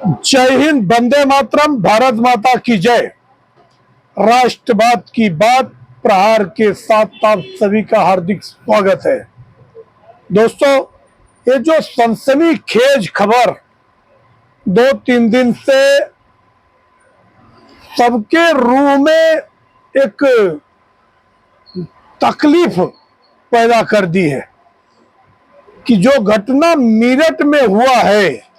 जय हिंद, वंदे मातरम, भारत माता की जय। राष्ट्रवाद की बात प्रहार के साथ आप सभी का हार्दिक स्वागत है। दोस्तों, ये जो सनसनीखेज खबर 2-3 दिन से सबके रूह में एक तकलीफ पैदा कर दी है कि जो घटना मेरठ में हुआ है,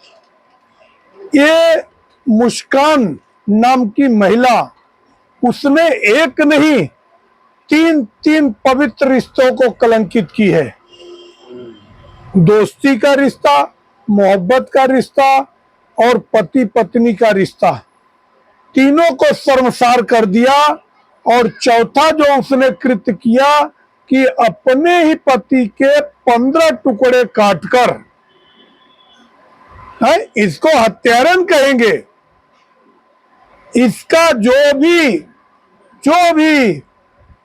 ये मुस्कान नाम की महिला, उसने एक नहीं 3 पवित्र रिश्तों को कलंकित की है। दोस्ती का रिश्ता, मोहब्बत का रिश्ता और पति पत्नी का रिश्ता, तीनों को शर्मसार कर दिया। और चौथा जो उसने कृत्य किया कि अपने ही पति के 15 टुकड़े काटकर, इसको हत्यारन कहेंगे। इसका जो भी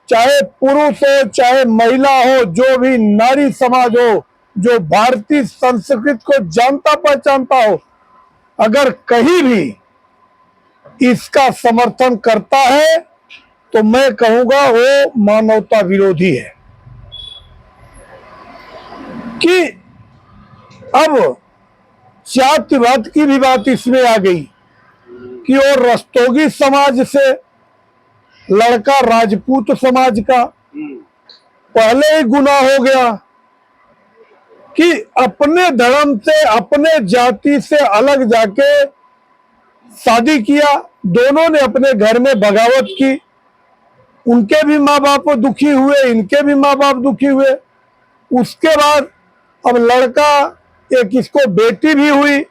चाहे पुरुष हो चाहे महिला हो, जो भी नारी समाज हो, जो भारतीय संस्कृति को जानता पहचानता हो, अगर कहीं भी इसका समर्थन करता है तो मैं कहूंगा वो मानवता विरोधी है। कि अब जातिवाद की भी बात इसमें आ गई कि वो रस्तोगी समाज से लड़का राजपूत समाज का, पहले ही गुनाह हो गया कि अपने धर्म से अपने जाति से अलग जाके शादी किया। दोनों ने अपने घर में बगावत की, उनके भी माँ बाप दुखी हुए, इनके भी माँ बाप दुखी हुए। उसके बाद अब लड़का, एक इसको बेटी भी हुई,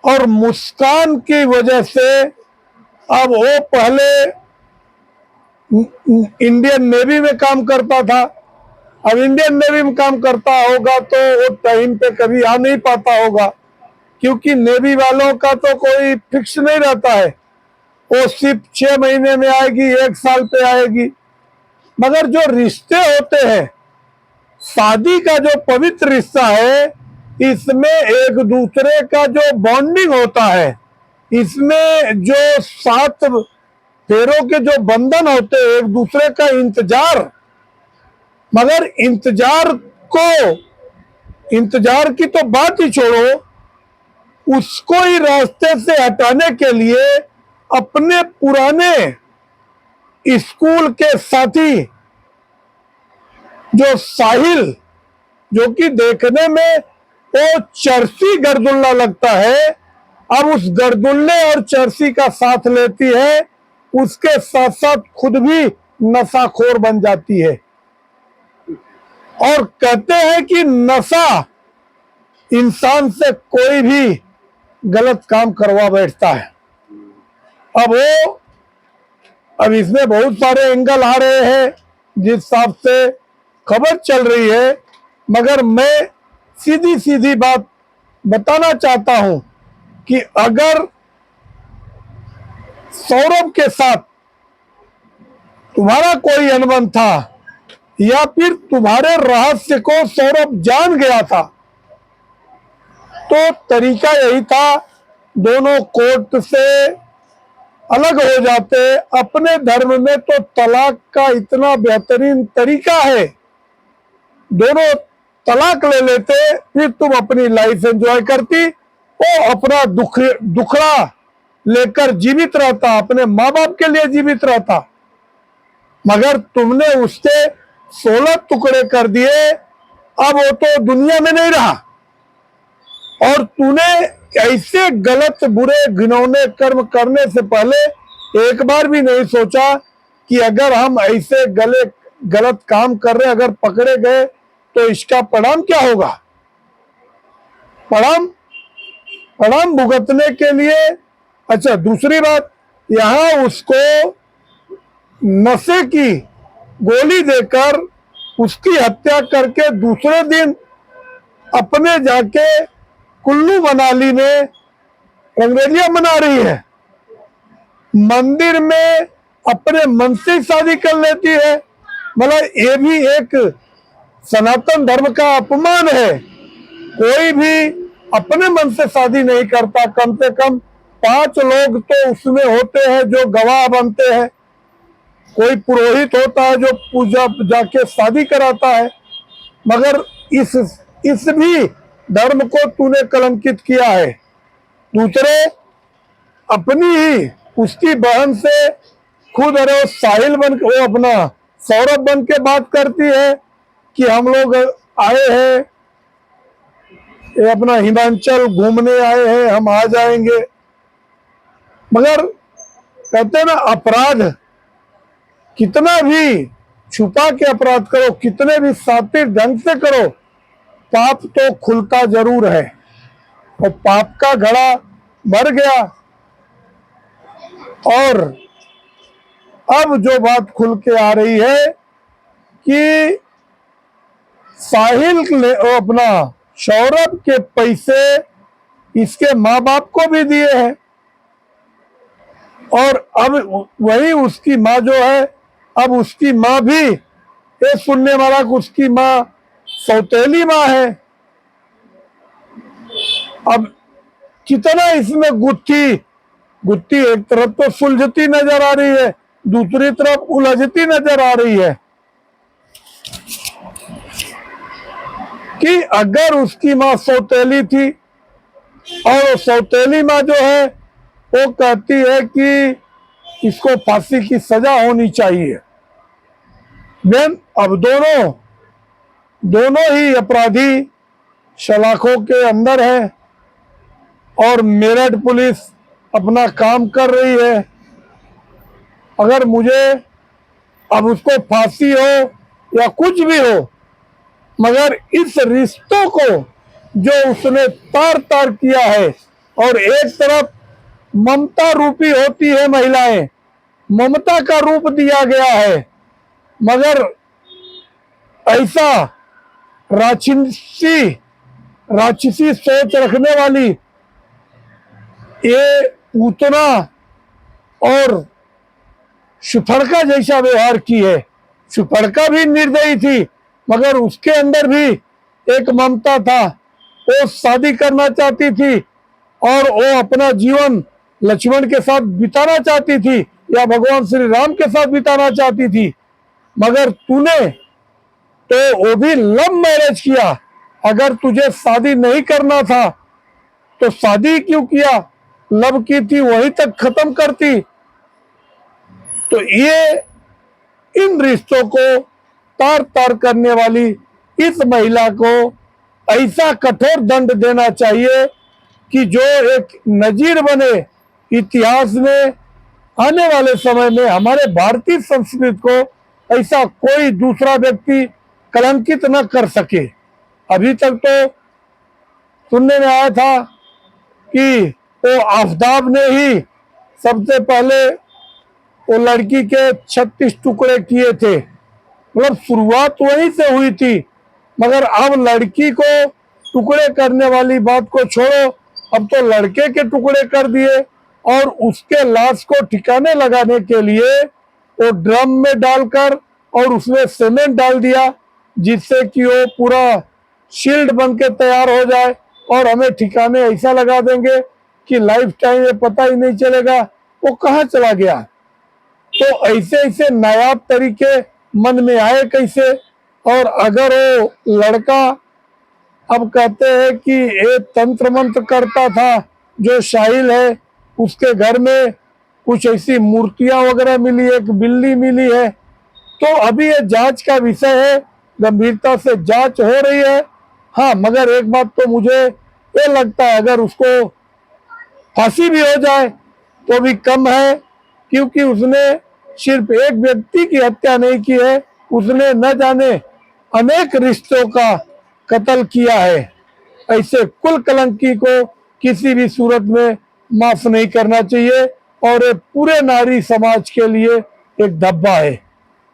और मुस्कान की वजह से अब वो पहले इंडियन नेवी में काम करता था। अब इंडियन नेवी में काम करता होगा तो वो टाइम पे कभी आ नहीं पाता होगा, क्योंकि नेवी वालों का तो कोई फिक्स नहीं रहता है। वो सिर्फ 6 महीने में आएगी, 1 साल पे आएगी। मगर जो रिश्ते होते हैं, शादी का जो पवित्र रिश्ता है, इसमें एक दूसरे का जो बॉन्डिंग होता है, इसमें जो 7 फेरों के जो बंधन होते हैं, एक दूसरे का इंतजार। मगर इंतजार की तो बात ही छोड़ो, उसको ही रास्ते से हटाने के लिए अपने पुराने स्कूल के साथी जो साहिल, जो कि देखने में वो चर्सी गर्दुल्ला लगता है, अब उस गर्दुल्ले और चर्सी का साथ लेती है। उसके साथ साथ खुद भी नशाखोर बन जाती है। और कहते हैं कि नशा इंसान से कोई भी गलत काम करवा बैठता है। अब इसमें बहुत सारे एंगल आ रहे हैं जिस हिसाब से खबर चल रही है, मगर मैं सीधी बात बताना चाहता हूं कि अगर सौरभ के साथ तुम्हारा कोई अनबन था या फिर तुम्हारे रहस्य को सौरभ जान गया था, तो तरीका यही था, दोनों कोर्ट से अलग हो जाते। अपने धर्म में तो तलाक का इतना बेहतरीन तरीका है, दोनों तलाक ले लेते, फिर तुम अपनी लाइफ एंजॉय करती, वो अपना दुखड़ा लेकर जीवित रहता, अपने माँ बाप के लिए जीवित रहता। मगर तुमने उसके 16 टुकड़े कर दिए, अब वो तो दुनिया में नहीं रहा। और तूने ऐसे गलत बुरे घिनौने कर्म करने से पहले एक बार भी नहीं सोचा कि अगर हम ऐसे गलत काम कर रहे, अगर पकड़े गए तो इसका परिणाम क्या होगा। परिणाम भुगतने के लिए, अच्छा दूसरी बात, यहां उसको नशे की गोली देकर उसकी हत्या करके दूसरे दिन अपने जाके कुल्लू मनाली में रंगरेलिया मना रही है, मंदिर में अपने मन से शादी कर लेती है। मतलब ये भी एक सनातन धर्म का अपमान है। कोई भी अपने मन से शादी नहीं करता, कम से कम 5 लोग तो उसमें होते हैं जो गवाह बनते हैं। कोई पुरोहित होता है जो पूजा जाके शादी कराता है। मगर इस भी धर्म को तूने कलंकित किया है। दूसरे अपनी ही उसकी बहन से खुद, अरे वो साहिल बन के, वो अपना सौरभ बन के बात करती है कि हम लोग आए हैं, ये अपना हिमाचल घूमने आए हैं, हम आ जाएंगे। मगर कहते हैं ना, अपराध कितना भी छुपा के अपराध करो, कितने भी सातिर ढंग से करो, पाप तो खुलता जरूर है। और पाप का घड़ा भर गया। और अब जो बात खुल के आ रही है कि साहिल ने अपना सौरभ के पैसे इसके माँ बाप को भी दिए हैं। और अब वही उसकी माँ जो है, अब उसकी माँ भी, ये सुनने वाला कि उसकी माँ सौतेली माँ है। अब कितना इसमें गुत्थी एक तरफ तो सुलझती नजर आ रही है, दूसरी तरफ उलझती नजर आ रही है कि अगर उसकी माँ सौतेली थी और सौतेली माँ जो है वो कहती है कि इसको फांसी की सजा होनी चाहिए, देन अब दोनों ही अपराधी सलाखों के अंदर है और मेरठ पुलिस अपना काम कर रही है। अगर मुझे अब उसको फांसी हो या कुछ भी हो, मगर इस रिश्तों को जो उसने तार तार किया है, और एक तरफ ममता रूपी होती है महिलाएं, ममता का रूप दिया गया है, मगर ऐसा राक्षसी सोच रखने वाली ये पूतना और सुफड़का जैसा व्यवहार की है। सुफड़का भी निर्दयी थी, मगर उसके अंदर भी एक ममता था। वो शादी करना चाहती थी और वो अपना जीवन लक्ष्मण के साथ बिताना चाहती थी या भगवान श्री राम के साथ बिताना चाहती थी। मगर तूने तो वो भी लव मैरिज किया। अगर तुझे शादी नहीं करना था तो शादी क्यों किया? लव की थी वहीं तक खत्म करती। तो ये इन रिश्तों को तार तार करने वाली इस महिला को ऐसा कठोर दंड देना चाहिए कि जो एक नजीर बने इतिहास में, आने वाले समय में हमारे भारतीय संस्कृति को ऐसा कोई दूसरा व्यक्ति कलंकित न कर सके। अभी तक तो सुनने में आया था कि वो आफ्ताब ने ही सबसे पहले वो लड़की के 36 टुकड़े किए थे, मतलब शुरुआत वहीं से हुई थी। मगर अब लड़की को टुकड़े करने वाली बात को छोड़ो, अब तो लड़के के टुकड़े कर दिए और उसके लाश को ठिकाने लगाने के लिए वो ड्रम में डालकर और उसमें सीमेंट डाल दिया, जिससे कि वो पूरा शील्ड बन के तैयार हो जाए और हमें ठिकाने ऐसा लगा देंगे कि लाइफ टाइम ये पता ही नहीं चलेगा वो कहाँ चला गया। तो ऐसे नायाब तरीके मन में आए कैसे? और अगर वो लड़का अब कहते हैं कि ये तंत्र मंत्र करता था, जो साहिल है उसके घर में कुछ ऐसी मूर्तियां वगैरह मिली, एक बिल्ली मिली है, तो अभी ये जांच का विषय है, गंभीरता से जांच हो रही है। हाँ, मगर एक बात तो मुझे ये लगता है, अगर उसको फांसी भी हो जाए तो भी कम है, क्योंकि उसने सिर्फ एक व्यक्ति की हत्या नहीं की है, उसने न जाने अनेक रिश्तों का कत्ल किया है। ऐसे कुल कलंकी को किसी भी सूरत में माफ नहीं करना चाहिए और ये पूरे नारी समाज के लिए एक धब्बा है।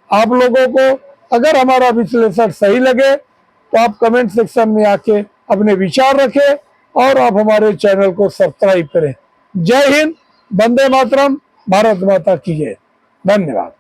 आप लोगों को अगर हमारा विश्लेषण सही लगे तो आप कमेंट सेक्शन में आके अपने विचार रखें और आप हमारे चैनल को सब्सक्राइब करें। जय हिंद, वंदे मातरम, भारत माता की जय। धन्यवाद।